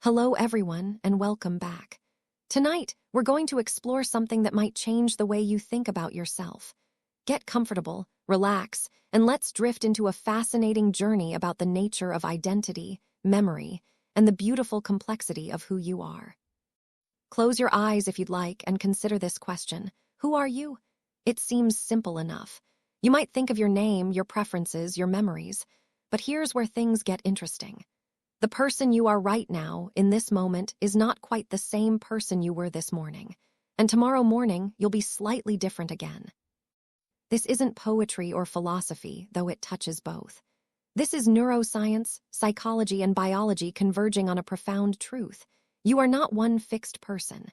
Hello everyone, and welcome back. Tonight, we're going to explore something that might change the way you think about yourself. Get comfortable, relax, and let's drift into a fascinating journey about the nature of identity, memory, and the beautiful complexity of who you are. Close your eyes if you'd like and consider this question. Who are you? It seems simple enough. You might think of your name, your preferences, your memories, but here's where things get interesting. The person you are right now, in this moment, is not quite the same person you were this morning. And tomorrow morning, you'll be slightly different again. This isn't poetry or philosophy, though it touches both. This is neuroscience, psychology, and biology converging on a profound truth. You are not one fixed person.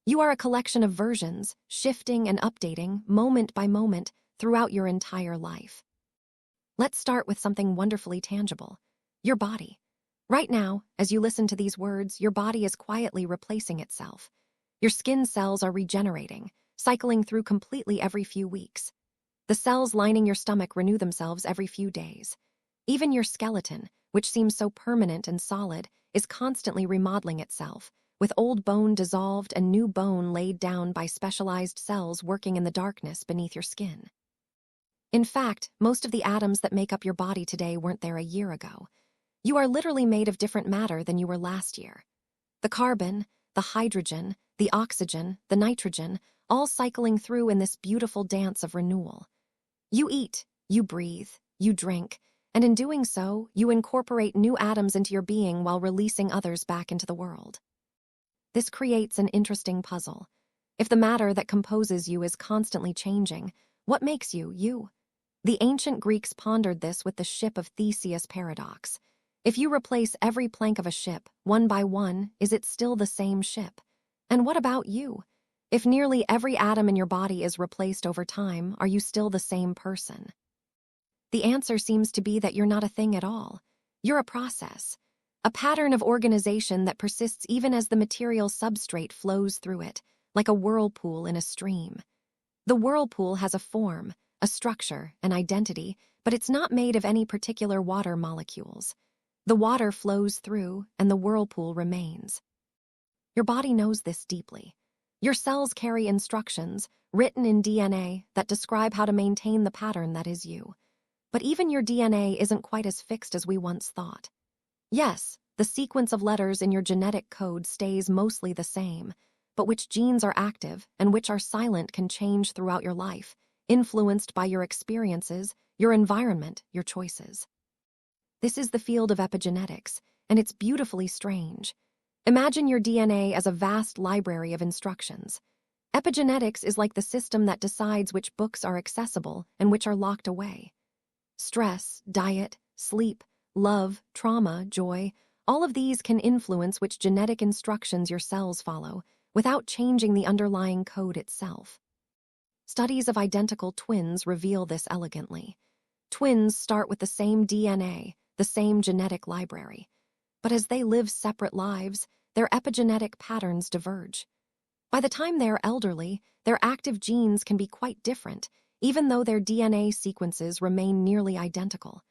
You are a collection of versions, shifting and updating, moment by moment, throughout your entire life. Let's start with something wonderfully tangible: your body. Right now, as you listen to these words, your body is quietly replacing itself. Your skin cells are regenerating, cycling through completely every few weeks. The cells lining your stomach renew themselves every few days. Even your skeleton, which seems so permanent and solid, is constantly remodeling itself, with old bone dissolved and new bone laid down by specialized cells working in the darkness beneath your skin. In fact, most of the atoms that make up your body today weren't there a year ago. You are literally made of different matter than you were last year. The carbon, the hydrogen, the oxygen, the nitrogen, all cycling through in this beautiful dance of renewal. You eat, you breathe, you drink, and in doing so, you incorporate new atoms into your being while releasing others back into the world. This creates an interesting puzzle. If the matter that composes you is constantly changing, what makes you, you? The ancient Greeks pondered this with the ship of Theseus paradox. If you replace every plank of a ship, one by one, is it still the same ship? And what about you? If nearly every atom in your body is replaced over time, are you still the same person? The answer seems to be that you're not a thing at all. You're a process, a pattern of organization that persists even as the material substrate flows through it, like a whirlpool in a stream. The whirlpool has a form, a structure, an identity, but it's not made of any particular water molecules. The water flows through, and the whirlpool remains. Your body knows this deeply. Your cells carry instructions, written in DNA, that describe how to maintain the pattern that is you. But even your DNA isn't quite as fixed as we once thought. Yes, the sequence of letters in your genetic code stays mostly the same, but which genes are active and which are silent can change throughout your life, influenced by your experiences, your environment, your choices. This is the field of epigenetics, and it's beautifully strange. Imagine your DNA as a vast library of instructions. Epigenetics is like the system that decides which books are accessible and which are locked away. Stress, diet, sleep, love, trauma, joy, all of these can influence which genetic instructions your cells follow, without changing the underlying code itself. Studies of identical twins reveal this elegantly. Twins start with the same DNA, the same genetic library. But as they live separate lives, their epigenetic patterns diverge. By the time they are elderly, their active genes can be quite different, even though their DNA sequences remain nearly identical.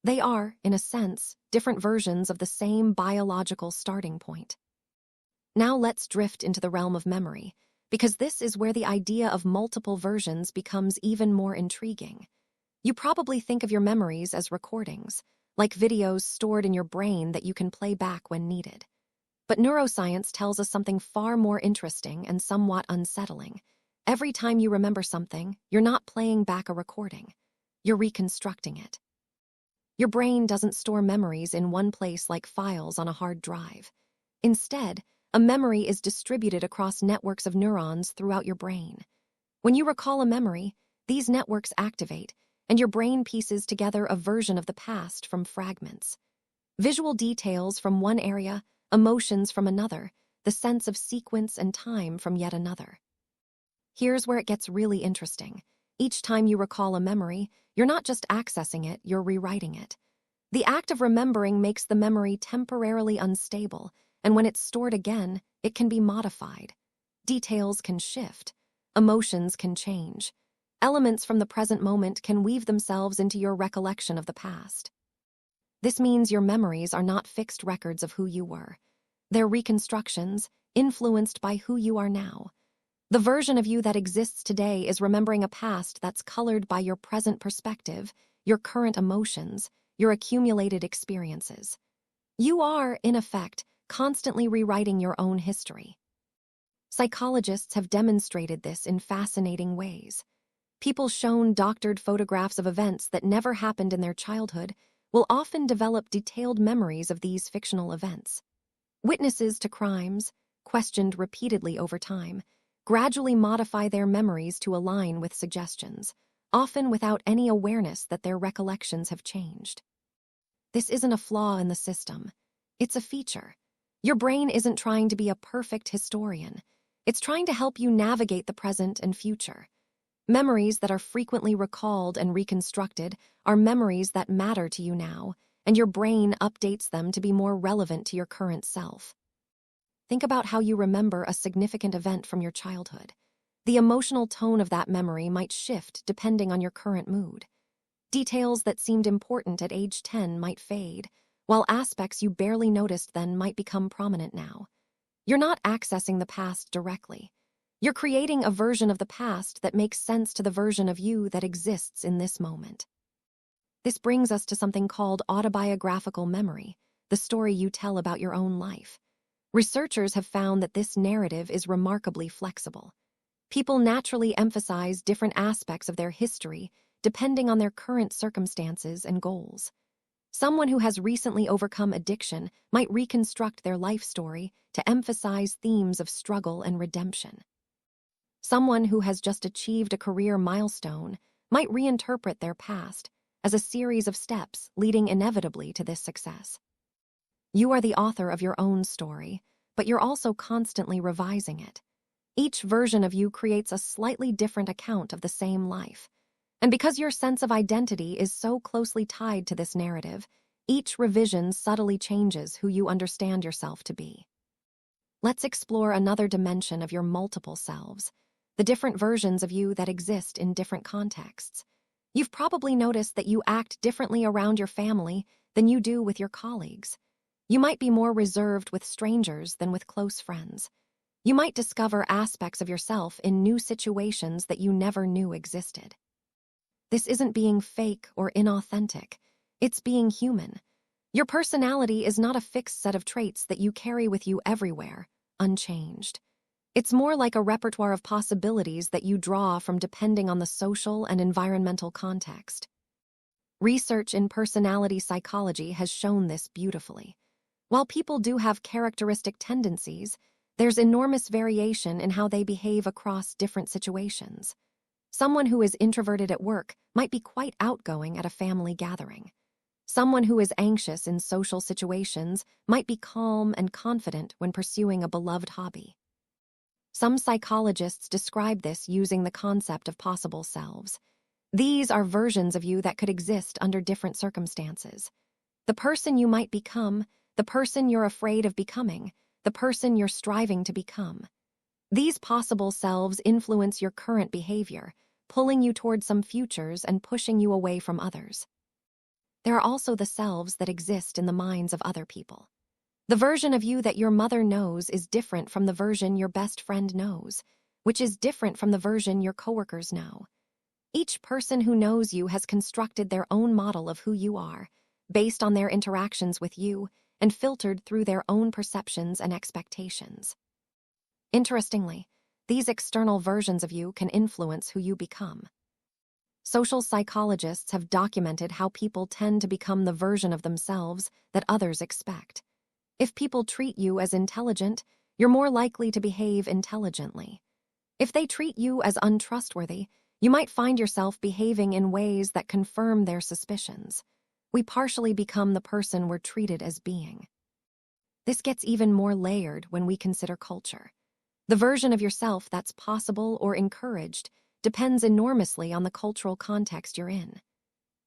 They are, in a sense, different versions of the same biological starting point. Now let's drift into the realm of memory, because this is where the idea of multiple versions becomes even more intriguing. You probably think of your memories as recordings, like videos stored in your brain that you can play back when needed. But neuroscience tells us something far more interesting and somewhat unsettling. Every time you remember something, you're not playing back a recording. You're reconstructing it. Your brain doesn't store memories in one place like files on a hard drive. Instead, a memory is distributed across networks of neurons throughout your brain. When you recall a memory, these networks activate, and your brain pieces together a version of the past from fragments. Visual details from one area, emotions from another, the sense of sequence and time from yet another. Here's where it gets really interesting. Each time you recall a memory, you're not just accessing it, you're rewriting it. The act of remembering makes the memory temporarily unstable, and when it's stored again, it can be modified. Details can shift. Emotions can change. Elements from the present moment can weave themselves into your recollection of the past. This means your memories are not fixed records of who you were. They're reconstructions, influenced by who you are now. The version of you that exists today is remembering a past that's colored by your present perspective, your current emotions, your accumulated experiences. You are, in effect, constantly rewriting your own history. Psychologists have demonstrated this in fascinating ways. People shown doctored photographs of events that never happened in their childhood will often develop detailed memories of these fictional events. Witnesses to crimes, questioned repeatedly over time, gradually modify their memories to align with suggestions, often without any awareness that their recollections have changed. This isn't a flaw in the system. It's a feature. Your brain isn't trying to be a perfect historian. It's trying to help you navigate the present and future. Memories that are frequently recalled and reconstructed are memories that matter to you now, and your brain updates them to be more relevant to your current self. Think about how you remember a significant event from your childhood. The emotional tone of that memory might shift depending on your current mood. Details that seemed important at age 10 might fade, while aspects you barely noticed then might become prominent now. You're not accessing the past directly. You're creating a version of the past that makes sense to the version of you that exists in this moment. This brings us to something called autobiographical memory, the story you tell about your own life. Researchers have found that this narrative is remarkably flexible. People naturally emphasize different aspects of their history depending on their current circumstances and goals. Someone who has recently overcome addiction might reconstruct their life story to emphasize themes of struggle and redemption. Someone who has just achieved a career milestone might reinterpret their past as a series of steps leading inevitably to this success. You are the author of your own story, but you're also constantly revising it. Each version of you creates a slightly different account of the same life. And because your sense of identity is so closely tied to this narrative, each revision subtly changes who you understand yourself to be. Let's explore another dimension of your multiple selves, the different versions of you that exist in different contexts. You've probably noticed that you act differently around your family than you do with your colleagues. You might be more reserved with strangers than with close friends. You might discover aspects of yourself in new situations that you never knew existed. This isn't being fake or inauthentic. It's being human. Your personality is not a fixed set of traits that you carry with you everywhere, unchanged. It's more like a repertoire of possibilities that you draw from depending on the social and environmental context. Research in personality psychology has shown this beautifully. While people do have characteristic tendencies, there's enormous variation in how they behave across different situations. Someone who is introverted at work might be quite outgoing at a family gathering. Someone who is anxious in social situations might be calm and confident when pursuing a beloved hobby. Some psychologists describe this using the concept of possible selves. These are versions of you that could exist under different circumstances. The person you might become, the person you're afraid of becoming, the person you're striving to become. These possible selves influence your current behavior, pulling you toward some futures and pushing you away from others. There are also the selves that exist in the minds of other people. The version of you that your mother knows is different from the version your best friend knows, which is different from the version your coworkers know. Each person who knows you has constructed their own model of who you are, based on their interactions with you and filtered through their own perceptions and expectations. Interestingly, these external versions of you can influence who you become. Social psychologists have documented how people tend to become the version of themselves that others expect. If people treat you as intelligent, you're more likely to behave intelligently. If they treat you as untrustworthy, you might find yourself behaving in ways that confirm their suspicions. We partially become the person we're treated as being. This gets even more layered when we consider culture. The version of yourself that's possible or encouraged depends enormously on the cultural context you're in.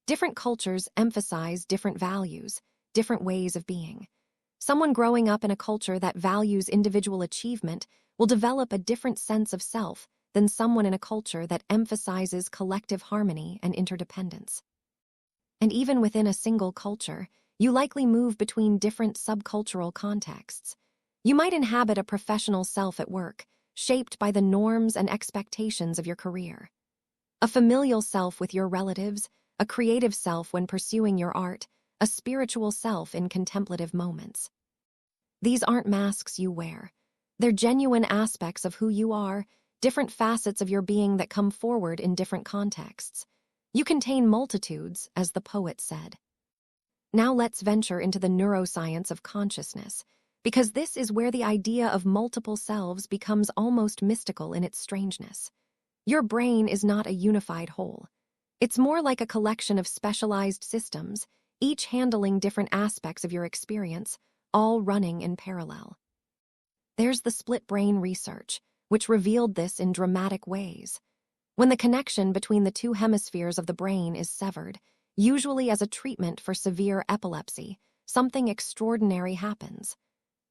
Different cultures emphasize different values, different ways of being. Someone growing up in a culture that values individual achievement will develop a different sense of self than someone in a culture that emphasizes collective harmony and interdependence. And even within a single culture, you likely move between different subcultural contexts. You might inhabit a professional self at work, shaped by the norms and expectations of your career. A familial self with your relatives, a creative self when pursuing your art, a spiritual self in contemplative moments. These aren't masks you wear. They're genuine aspects of who you are, different facets of your being that come forward in different contexts. You contain multitudes, as the poet said. Now let's venture into the neuroscience of consciousness, because this is where the idea of multiple selves becomes almost mystical in its strangeness. Your brain is not a unified whole. It's more like a collection of specialized systems, each handling different aspects of your experience, all running in parallel. There's the split brain research, which revealed this in dramatic ways. When the connection between the two hemispheres of the brain is severed, usually as a treatment for severe epilepsy, something extraordinary happens.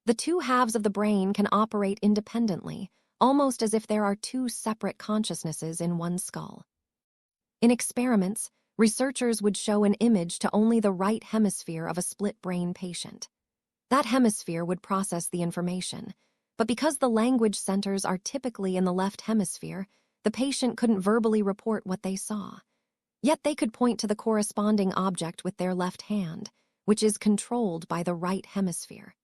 The two halves of the brain can operate independently, almost as if there are two separate consciousnesses in one skull. In experiments, researchers would show an image to only the right hemisphere of a split brain patient. That hemisphere would process the information, but because the language centers are typically in the left hemisphere, the patient couldn't verbally report what they saw. Yet they could point to the corresponding object with their left hand, which is controlled by the right hemisphere.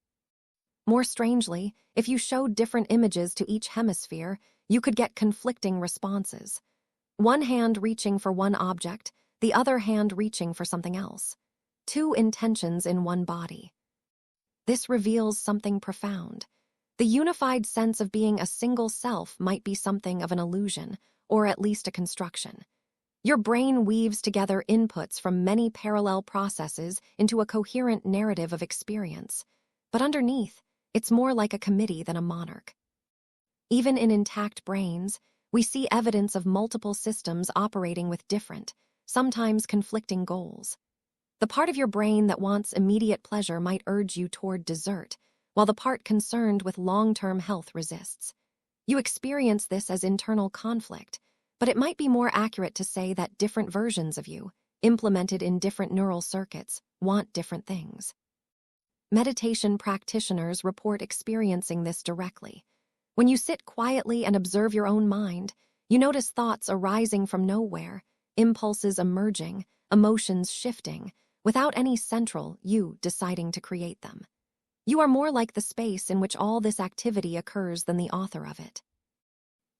More strangely, if you showed different images to each hemisphere, you could get conflicting responses. One hand reaching for one object, the other hand reaching for something else. Two intentions in one body. This reveals something profound. The unified sense of being a single self might be something of an illusion, or at least a construction. Your brain weaves together inputs from many parallel processes into a coherent narrative of experience. But underneath, it's more like a committee than a monarch. Even in intact brains, we see evidence of multiple systems operating with different, sometimes conflicting goals. The part of your brain that wants immediate pleasure might urge you toward dessert, while the part concerned with long-term health resists. You experience this as internal conflict, but it might be more accurate to say that different versions of you, implemented in different neural circuits, want different things. Meditation practitioners report experiencing this directly. When you sit quietly and observe your own mind, you notice thoughts arising from nowhere, impulses emerging, emotions shifting, without any central you deciding to create them. You are more like the space in which all this activity occurs than the author of it.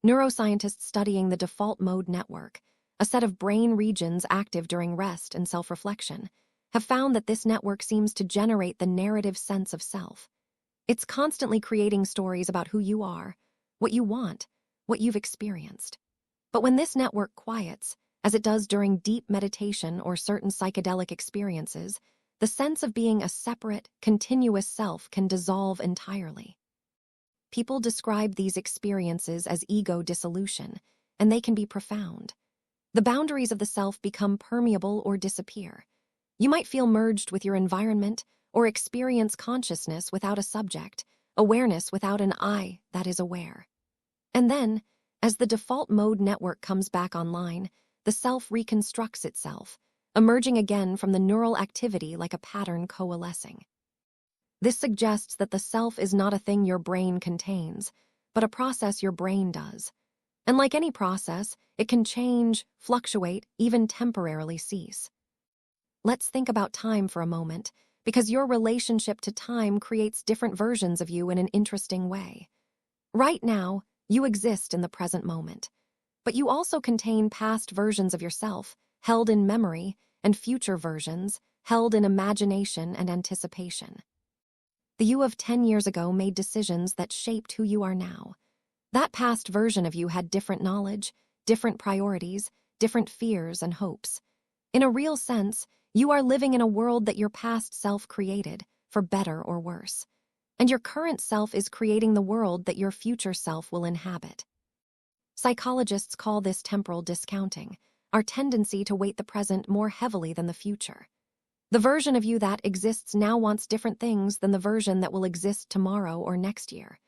Neuroscientists studying the default mode network, a set of brain regions active during rest and self-reflection, have found that this network seems to generate the narrative sense of self. It's constantly creating stories about who you are, what you want, what you've experienced. But when this network quiets, as it does during deep meditation or certain psychedelic experiences, the sense of being a separate, continuous self can dissolve entirely. People describe these experiences as ego dissolution, and they can be profound. The boundaries of the self become permeable or disappear. You might feel merged with your environment or experience consciousness without a subject, awareness without an I that is aware. And then, as the default mode network comes back online, the self reconstructs itself, emerging again from the neural activity like a pattern coalescing. This suggests that the self is not a thing your brain contains, but a process your brain does. And like any process, it can change, fluctuate, even temporarily cease. Let's think about time for a moment, because your relationship to time creates different versions of you in an interesting way. Right now, you exist in the present moment, but you also contain past versions of yourself, held in memory, and future versions, held in imagination and anticipation. The you of 10 years ago made decisions that shaped who you are now. That past version of you had different knowledge, different priorities, different fears and hopes. In a real sense, you are living in a world that your past self created, for better or worse. And your current self is creating the world that your future self will inhabit. Psychologists call this temporal discounting, our tendency to weight the present more heavily than the future. The version of you that exists now wants different things than the version that will exist tomorrow or next year.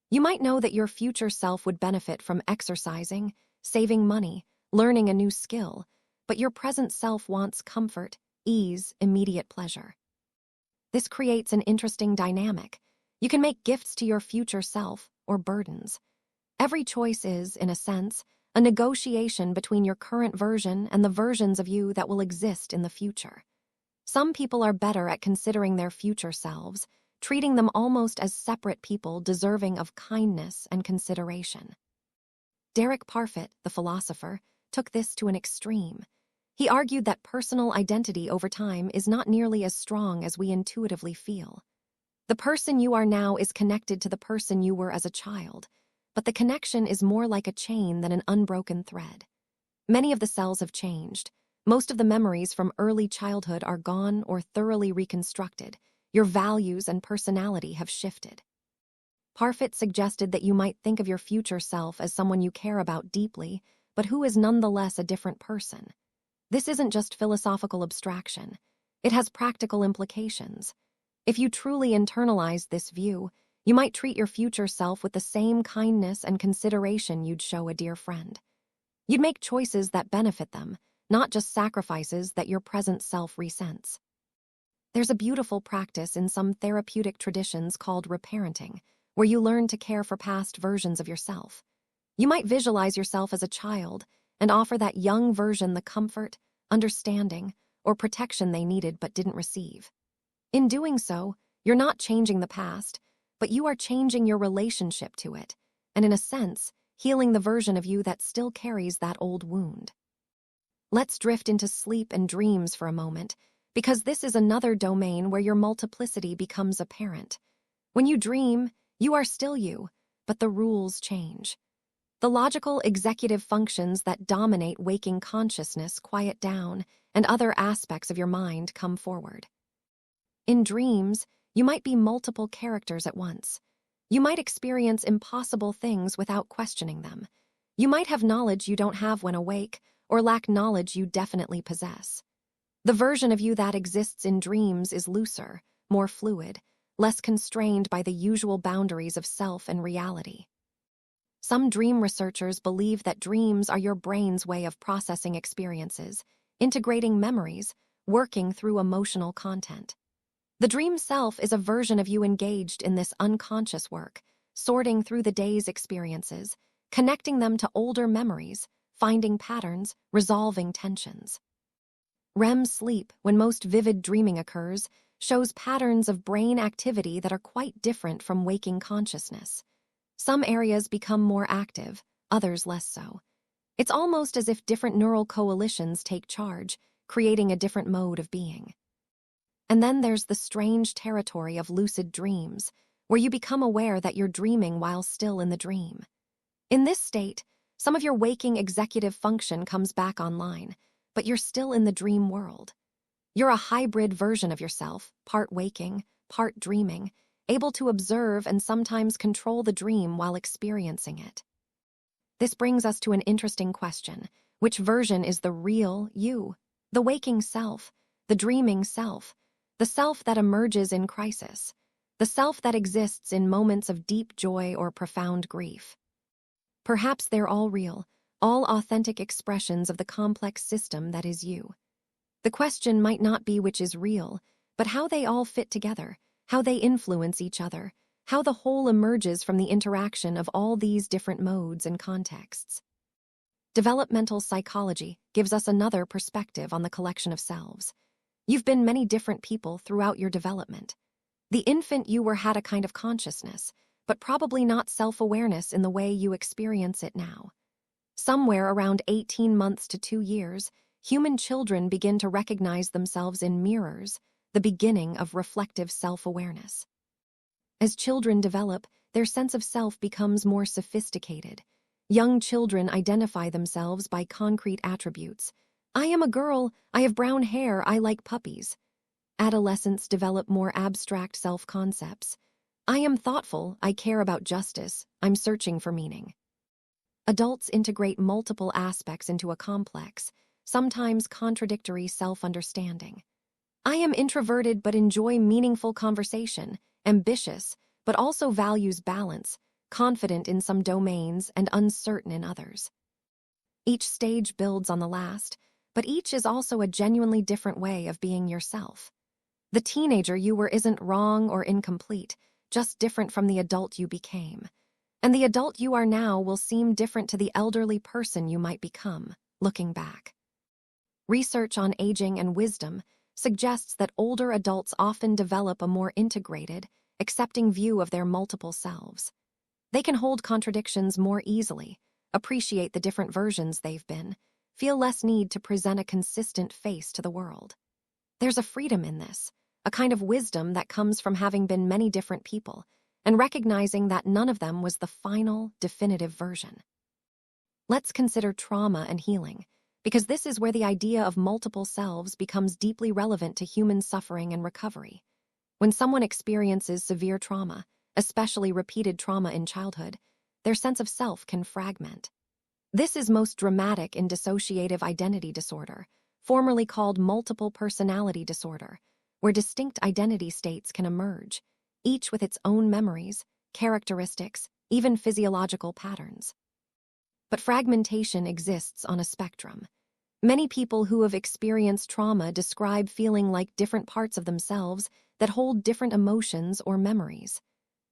You might know that your future self would benefit from exercising, saving money, learning a new skill, but your present self wants comfort, ease, immediate pleasure. This creates an interesting dynamic. You can make gifts to your future self or burdens. Every choice is, in a sense, a negotiation between your current version and the versions of you that will exist in the future. Some people are better at considering their future selves, treating them almost as separate people deserving of kindness and consideration. Derek Parfit, the philosopher, took this to an extreme. He argued that personal identity over time is not nearly as strong as we intuitively feel. The person you are now is connected to the person you were as a child, but the connection is more like a chain than an unbroken thread. Many of the cells have changed. Most of the memories from early childhood are gone or thoroughly reconstructed. Your values and personality have shifted. Parfit suggested that you might think of your future self as someone you care about deeply, but who is nonetheless a different person. This isn't just philosophical abstraction. It has practical implications. If you truly internalize this view, you might treat your future self with the same kindness and consideration you'd show a dear friend. You'd make choices that benefit them, not just sacrifices that your present self resents. There's a beautiful practice in some therapeutic traditions called reparenting, where you learn to care for past versions of yourself. You might visualize yourself as a child and offer that young version the comfort, understanding, or protection they needed but didn't receive. In doing so, you're not changing the past, but you are changing your relationship to it, and in a sense, healing the version of you that still carries that old wound. Let's drift into sleep and dreams for a moment, because this is another domain where your multiplicity becomes apparent. When you dream, you are still you, but the rules change. The logical executive functions that dominate waking consciousness quiet down, and other aspects of your mind come forward. In dreams, you might be multiple characters at once. You might experience impossible things without questioning them. You might have knowledge you don't have when awake, or lack knowledge you definitely possess. The version of you that exists in dreams is looser, more fluid, less constrained by the usual boundaries of self and reality. Some dream researchers believe that dreams are your brain's way of processing experiences, integrating memories, working through emotional content. The dream self is a version of you engaged in this unconscious work, sorting through the day's experiences, connecting them to older memories, finding patterns, resolving tensions. REM sleep, when most vivid dreaming occurs, shows patterns of brain activity that are quite different from waking consciousness. Some areas become more active, others less so. It's almost as if different neural coalitions take charge, creating a different mode of being. And then there's the strange territory of lucid dreams, where you become aware that you're dreaming while still in the dream. In this state, some of your waking executive function comes back online, but you're still in the dream world. You're a hybrid version of yourself, part waking, part dreaming, able to observe and sometimes control the dream while experiencing it. This brings us to an interesting question. Which version is the real you? The waking self, the dreaming self, the self that emerges in crisis, the self that exists in moments of deep joy or profound grief. Perhaps they're all real, all authentic expressions of the complex system that is you. The question might not be which is real, but how they all fit together, how they influence each other, how the whole emerges from the interaction of all these different modes and contexts. Developmental psychology gives us another perspective on the collection of selves. You've been many different people throughout your development. The infant you were had a kind of consciousness, but probably not self-awareness in the way you experience it now. Somewhere around 18 months to 2 years, human children begin to recognize themselves in mirrors, the beginning of reflective self-awareness. As children develop, their sense of self becomes more sophisticated. Young children identify themselves by concrete attributes. I am a girl, I have brown hair, I like puppies. Adolescents develop more abstract self-concepts. I am thoughtful, I care about justice, I'm searching for meaning. Adults integrate multiple aspects into a complex, sometimes contradictory self-understanding. I am introverted but enjoy meaningful conversation, ambitious, but also values balance, confident in some domains and uncertain in others. Each stage builds on the last, but each is also a genuinely different way of being yourself. The teenager you were isn't wrong or incomplete, just different from the adult you became. And the adult you are now will seem different to the elderly person you might become, looking back. Research on aging and wisdom suggests that older adults often develop a more integrated, accepting view of their multiple selves. They can hold contradictions more easily, appreciate the different versions they've been, feel less need to present a consistent face to the world. There's a freedom in this, a kind of wisdom that comes from having been many different people, and recognizing that none of them was the final, definitive version. Let's consider trauma and healing, because this is where the idea of multiple selves becomes deeply relevant to human suffering and recovery. When someone experiences severe trauma, especially repeated trauma in childhood, their sense of self can fragment. This is most dramatic in dissociative identity disorder, formerly called multiple personality disorder, where distinct identity states can emerge, each with its own memories, characteristics, even physiological patterns. But fragmentation exists on a spectrum. Many people who have experienced trauma describe feeling like different parts of themselves that hold different emotions or memories.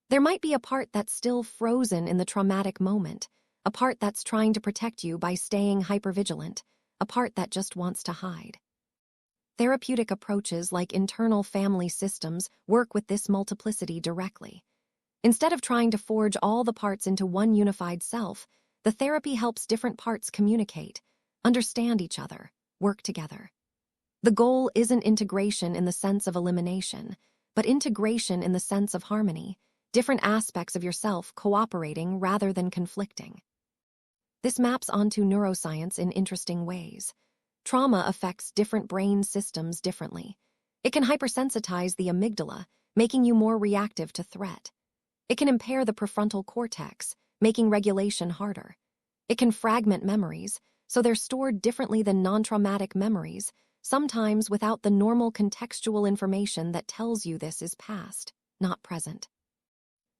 There might be a part that's still frozen in the traumatic moment, a part that's trying to protect you by staying hypervigilant, a part that just wants to hide. Therapeutic approaches like internal family systems work with this multiplicity directly. Instead of trying to forge all the parts into one unified self, the therapy helps different parts communicate, understand each other, work together. The goal isn't integration in the sense of elimination, but integration in the sense of harmony, different aspects of yourself cooperating rather than conflicting. This maps onto neuroscience in interesting ways. Trauma affects different brain systems differently. It can hypersensitize the amygdala, making you more reactive to threat. It can impair the prefrontal cortex, making regulation harder. It can fragment memories, so they're stored differently than non-traumatic memories, sometimes without the normal contextual information that tells you this is past, not present.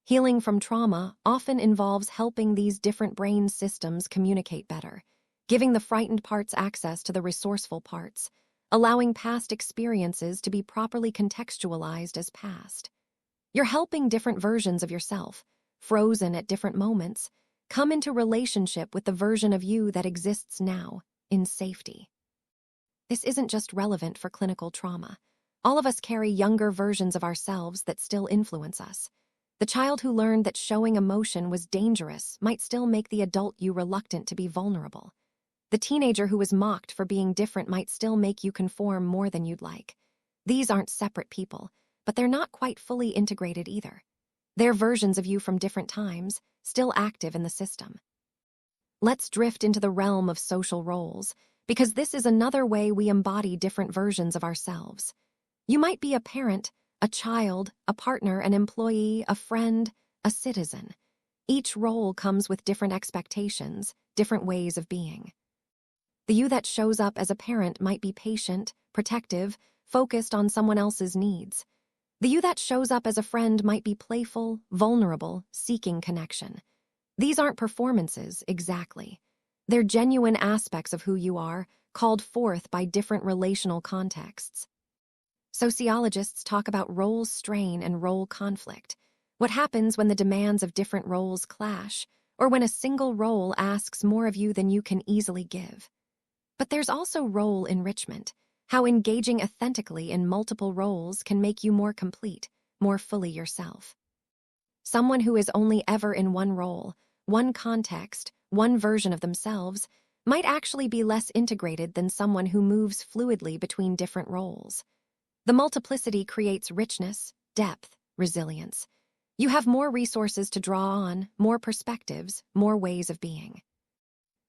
Healing from trauma often involves helping these different brain systems communicate better, giving the frightened parts access to the resourceful parts, allowing past experiences to be properly contextualized as past. You're helping different versions of yourself, frozen at different moments, come into relationship with the version of you that exists now, in safety. This isn't just relevant for clinical trauma. All of us carry younger versions of ourselves that still influence us. The child who learned that showing emotion was dangerous might still make the adult you reluctant to be vulnerable. The teenager who was mocked for being different might still make you conform more than you'd like. These aren't separate people, but they're not quite fully integrated either. They're versions of you from different times, still active in the system. Let's drift into the realm of social roles, because this is another way we embody different versions of ourselves. You might be a parent, a child, a partner, an employee, a friend, a citizen. Each role comes with different expectations, different ways of being. The you that shows up as a parent might be patient, protective, focused on someone else's needs. The you that shows up as a friend might be playful, vulnerable, seeking connection. These aren't performances, exactly. They're genuine aspects of who you are, called forth by different relational contexts. Sociologists talk about role strain and role conflict. What happens when the demands of different roles clash, or when a single role asks more of you than you can easily give. But there's also role enrichment, how engaging authentically in multiple roles can make you more complete, more fully yourself. Someone who is only ever in one role, one context, one version of themselves, might actually be less integrated than someone who moves fluidly between different roles. The multiplicity creates richness, depth, resilience. You have more resources to draw on, more perspectives, more ways of being.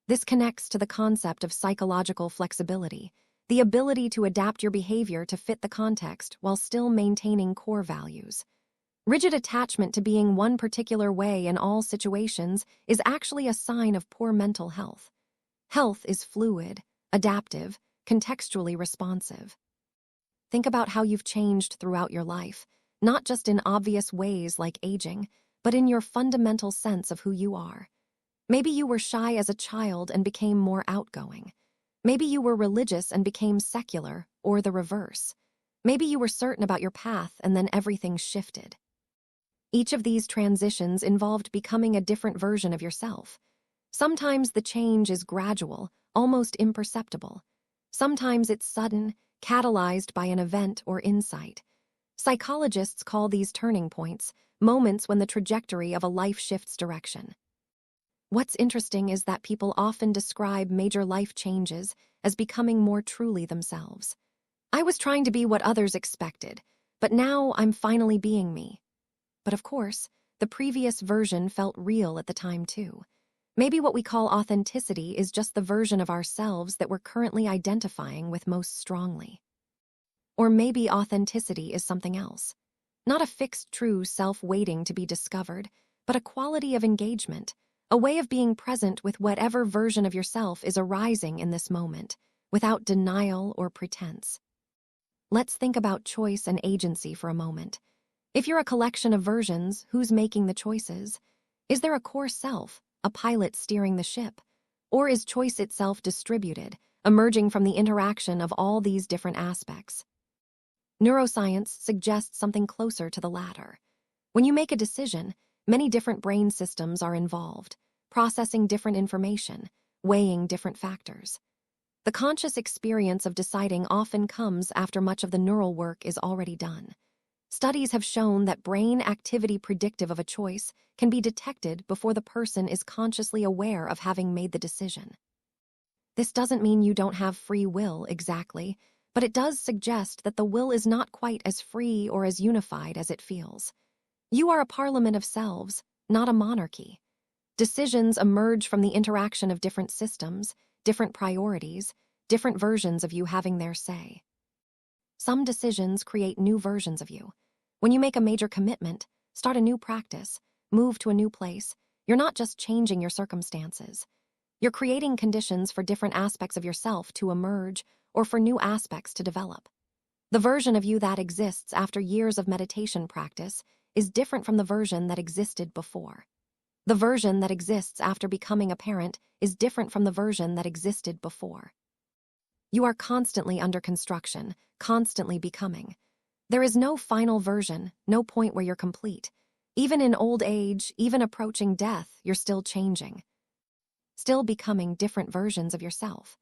This connects to the concept of psychological flexibility, the ability to adapt your behavior to fit the context while still maintaining core values. Rigid attachment to being one particular way in all situations is actually a sign of poor mental health. Health is fluid, adaptive, contextually responsive. Think about how you've changed throughout your life, not just in obvious ways like aging, but in your fundamental sense of who you are. Maybe you were shy as a child and became more outgoing. Maybe you were religious and became secular, or the reverse. Maybe you were certain about your path and then everything shifted. Each of these transitions involved becoming a different version of yourself. Sometimes the change is gradual, almost imperceptible. Sometimes it's sudden, catalyzed by an event or insight. Psychologists call these turning points, moments when the trajectory of a life shifts direction. What's interesting is that people often describe major life changes as becoming more truly themselves. I was trying to be what others expected, but now I'm finally being me. But of course, the previous version felt real at the time too. Maybe what we call authenticity is just the version of ourselves that we're currently identifying with most strongly. Or maybe authenticity is something else. Not a fixed true self waiting to be discovered, but a quality of engagement, a way of being present with whatever version of yourself is arising in this moment, without denial or pretense. Let's think about choice and agency for a moment. If you're a collection of versions, who's making the choices? Is there a core self, a pilot steering the ship? Or is choice itself distributed, emerging from the interaction of all these different aspects? Neuroscience suggests something closer to the latter. When you make a decision, many different brain systems are involved, processing different information, weighing different factors. The conscious experience of deciding often comes after much of the neural work is already done. Studies have shown that brain activity predictive of a choice can be detected before the person is consciously aware of having made the decision. This doesn't mean you don't have free will exactly, but it does suggest that the will is not quite as free or as unified as it feels. You are a parliament of selves, not a monarchy. Decisions emerge from the interaction of different systems, different priorities, different versions of you having their say. Some decisions create new versions of you. When you make a major commitment, start a new practice, move to a new place, you're not just changing your circumstances. You're creating conditions for different aspects of yourself to emerge or for new aspects to develop. The version of you that exists after years of meditation practice is different from the version that existed before. The version that exists after becoming a parent is different from the version that existed before. You are constantly under construction, constantly becoming. There is no final version, no point where you're complete. Even in old age, even approaching death, you're still changing. Still becoming different versions of yourself.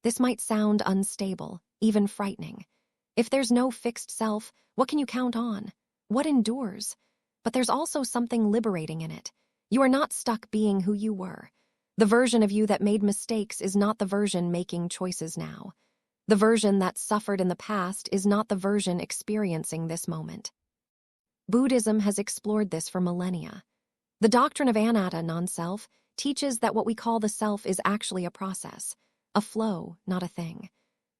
This might sound unstable, even frightening. If there's no fixed self, what can you count on? What endures? But there's also something liberating in it. You are not stuck being who you were. The version of you that made mistakes is not the version making choices now. The version that suffered in the past is not the version experiencing this moment. Buddhism has explored this for millennia. The doctrine of anatta, non-self, teaches that what we call the self is actually a process, a flow, not a thing.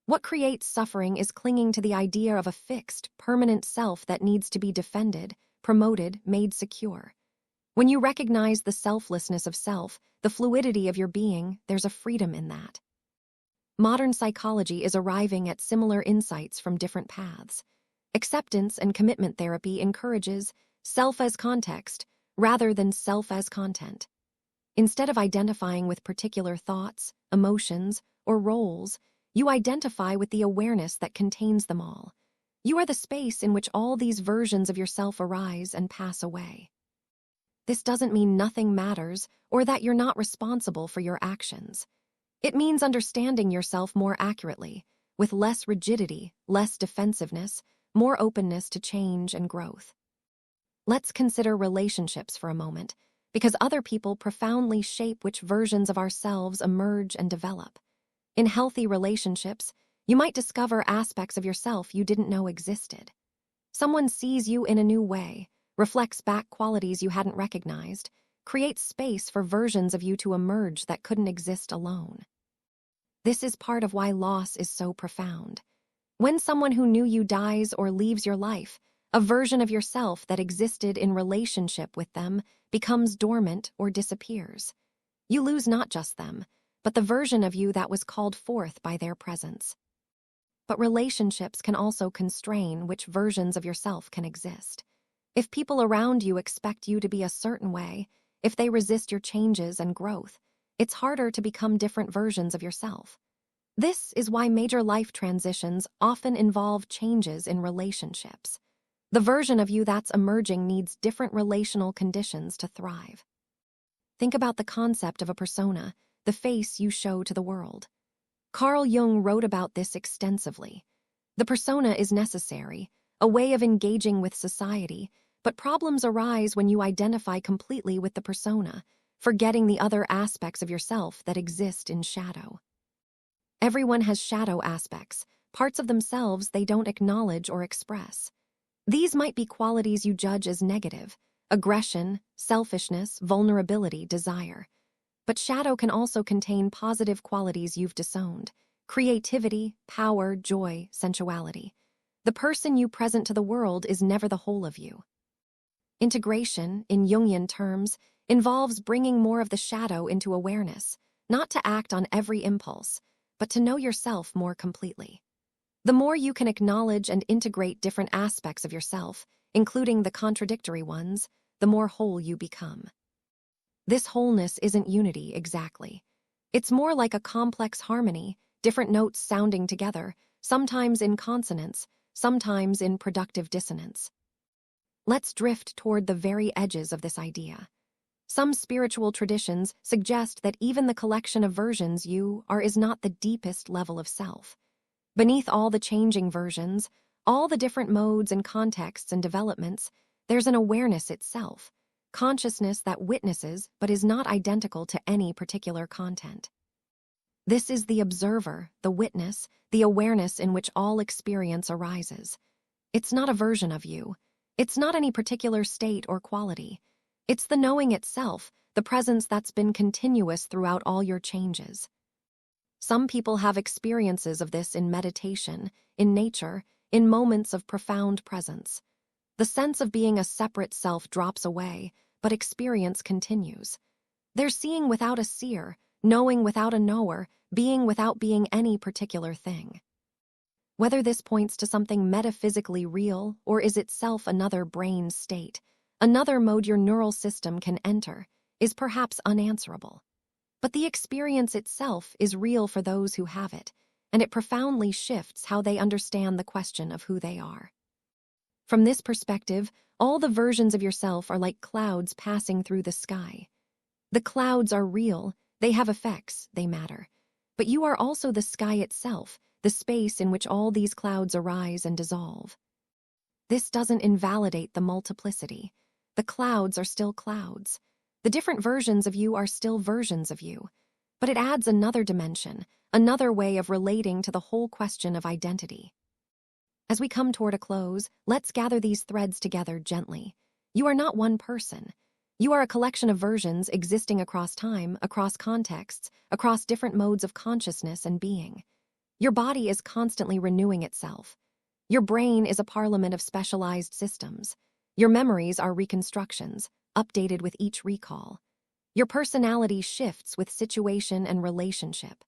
What creates suffering is clinging to the idea of a fixed, permanent self that needs to be defended, promoted, made secure. When you recognize the selflessness of self, the fluidity of your being, there's a freedom in that. Modern psychology is arriving at similar insights from different paths. Acceptance and commitment therapy encourages self as context rather than self as content. Instead of identifying with particular thoughts, emotions, or roles, you identify with the awareness that contains them all. You are the space in which all these versions of yourself arise and pass away. This doesn't mean nothing matters or that you're not responsible for your actions. It means understanding yourself more accurately, with less rigidity, less defensiveness, more openness to change and growth. Let's consider relationships for a moment, because other people profoundly shape which versions of ourselves emerge and develop. In healthy relationships, you might discover aspects of yourself you didn't know existed. Someone sees you in a new way, reflects back qualities you hadn't recognized, creates space for versions of you to emerge that couldn't exist alone. This is part of why loss is so profound. When someone who knew you dies or leaves your life, a version of yourself that existed in relationship with them becomes dormant or disappears. You lose not just them, but the version of you that was called forth by their presence. But relationships can also constrain which versions of yourself can exist. If people around you expect you to be a certain way, if they resist your changes and growth, it's harder to become different versions of yourself. This is why major life transitions often involve changes in relationships. The version of you that's emerging needs different relational conditions to thrive. Think about the concept of a persona, the face you show to the world. Carl Jung wrote about this extensively. The persona is necessary, a way of engaging with society, but problems arise when you identify completely with the persona, forgetting the other aspects of yourself that exist in shadow. Everyone has shadow aspects, parts of themselves they don't acknowledge or express. These might be qualities you judge as negative: aggression, selfishness, vulnerability, desire. But shadow can also contain positive qualities you've disowned: creativity, power, joy, sensuality. The person you present to the world is never the whole of you. Integration, in Jungian terms, involves bringing more of the shadow into awareness, not to act on every impulse, but to know yourself more completely. The more you can acknowledge and integrate different aspects of yourself, including the contradictory ones, the more whole you become. This wholeness isn't unity exactly. It's more like a complex harmony, different notes sounding together, sometimes in consonance, sometimes in productive dissonance. Let's drift toward the very edges of this idea. Some spiritual traditions suggest that even the collection of versions you are is not the deepest level of self. Beneath all the changing versions, all the different modes and contexts and developments, there's an awareness itself, consciousness that witnesses but is not identical to any particular content. This is the observer, the witness, the awareness in which all experience arises. It's not a version of you. It's not any particular state or quality. It's the knowing itself, the presence that's been continuous throughout all your changes. Some people have experiences of this in meditation, in nature, in moments of profound presence. The sense of being a separate self drops away, but experience continues. They're seeing without a seer, knowing without a knower, being without being any particular thing. Whether this points to something metaphysically real or is itself another brain state, another mode your neural system can enter, is perhaps unanswerable. But the experience itself is real for those who have it, and it profoundly shifts how they understand the question of who they are. From this perspective, all the versions of yourself are like clouds passing through the sky. The clouds are real, they have effects, they matter. But you are also the sky itself, the space in which all these clouds arise and dissolve. This doesn't invalidate the multiplicity. The clouds are still clouds. The different versions of you are still versions of you. But it adds another dimension, another way of relating to the whole question of identity. As we come toward a close, let's gather these threads together gently. You are not one person. You are a collection of versions existing across time, across contexts, across different modes of consciousness and being. Your body is constantly renewing itself. Your brain is a parliament of specialized systems. Your memories are reconstructions, updated with each recall. Your personality shifts with situation and relationship.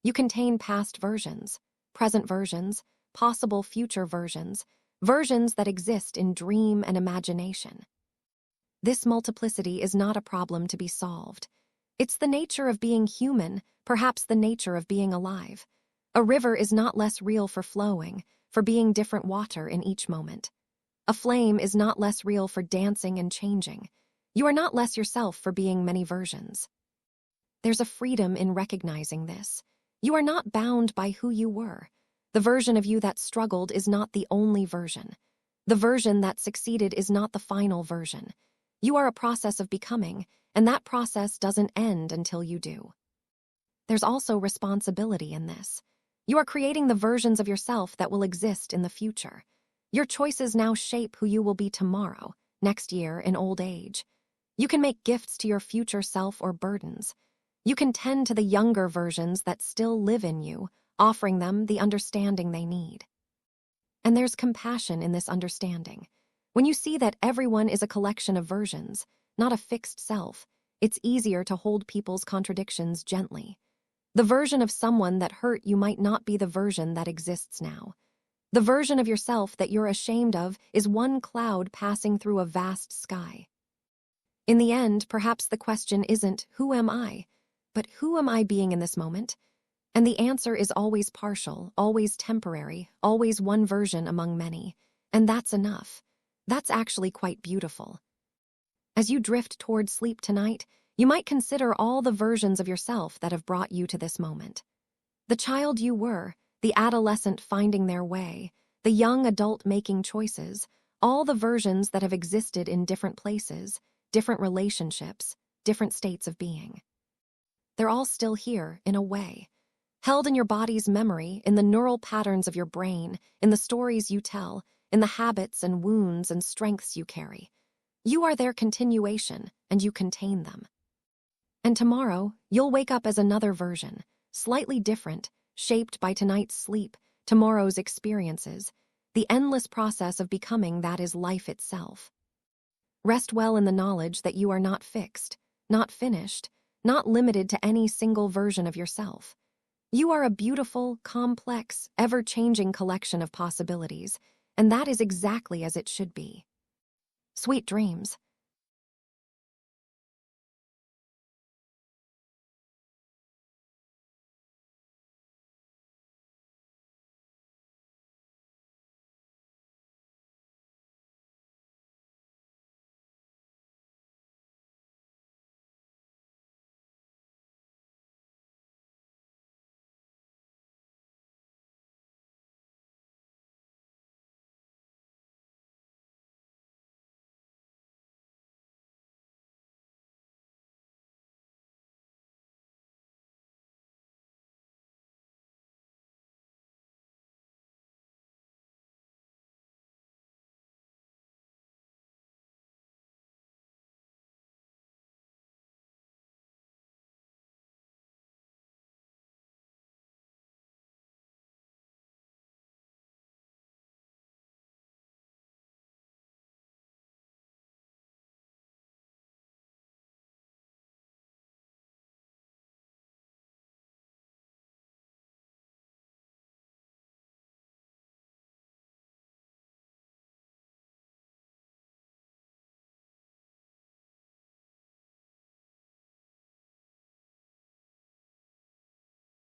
You contain past versions, present versions, possible future versions, versions that exist in dream and imagination. This multiplicity is not a problem to be solved. It's the nature of being human, perhaps the nature of being alive. A river is not less real for flowing, for being different water in each moment. A flame is not less real for dancing and changing. You are not less yourself for being many versions. There's a freedom in recognizing this. You are not bound by who you were. The version of you that struggled is not the only version. The version that succeeded is not the final version. You are a process of becoming, and that process doesn't end until you do. There's also responsibility in this. You are creating the versions of yourself that will exist in the future. Your choices now shape who you will be tomorrow, next year, in old age. You can make gifts to your future self or burdens. You can tend to the younger versions that still live in you, offering them the understanding they need. And there's compassion in this understanding. When you see that everyone is a collection of versions, not a fixed self, it's easier to hold people's contradictions gently. The version of someone that hurt you might not be the version that exists now. The version of yourself that you're ashamed of is one cloud passing through a vast sky. In the end, perhaps the question isn't, who am I? But who am I being in this moment? And the answer is always partial, always temporary, always one version among many. And that's enough. That's actually quite beautiful. As you drift toward sleep tonight, you might consider all the versions of yourself that have brought you to this moment. The child you were, the adolescent finding their way, the young adult making choices, all the versions that have existed in different places, different relationships, different states of being. They're all still here, in a way, held in your body's memory, in the neural patterns of your brain, in the stories you tell, in the habits and wounds and strengths you carry. You are their continuation, and you contain them. And tomorrow, you'll wake up as another version, slightly different, shaped by tonight's sleep, tomorrow's experiences, the endless process of becoming that is life itself. Rest well in the knowledge that you are not fixed, not finished, not limited to any single version of yourself. You are a beautiful, complex, ever-changing collection of possibilities, and that is exactly as it should be. Sweet dreams.